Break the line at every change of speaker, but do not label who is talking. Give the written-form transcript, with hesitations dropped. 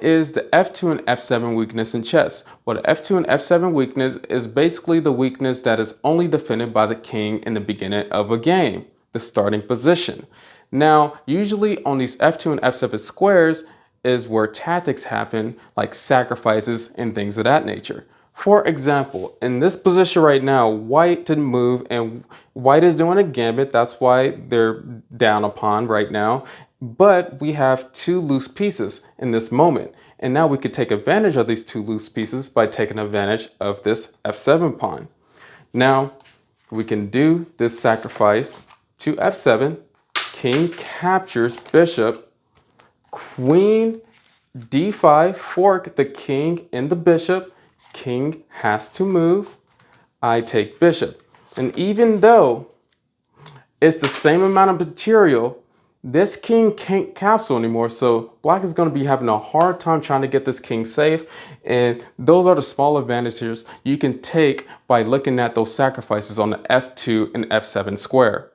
Is the f2 and f7 weakness in chess? Well, the f2 and f7 weakness is basically the weakness that is only defended by the king in the beginning of a game, the starting position. Now, usually on these f2 and f7 squares is where tactics happen, like sacrifices and things of that nature. For example, in this position right now, white didn't move and white is doing a gambit. That's why they're down a pawn right now. But we have two loose pieces in this moment. And now we could take advantage of these two loose pieces by taking advantage of this f7 pawn. Now we can do this sacrifice to f7. King captures bishop. Queen d5, fork the king and the bishop. King has to move. I take bishop. And even though it's the same amount of material, this king can't castle anymore, so black is going to be having a hard time trying to get this king safe, and those are the small advantages you can take by looking at those sacrifices on the f2 and f7 square.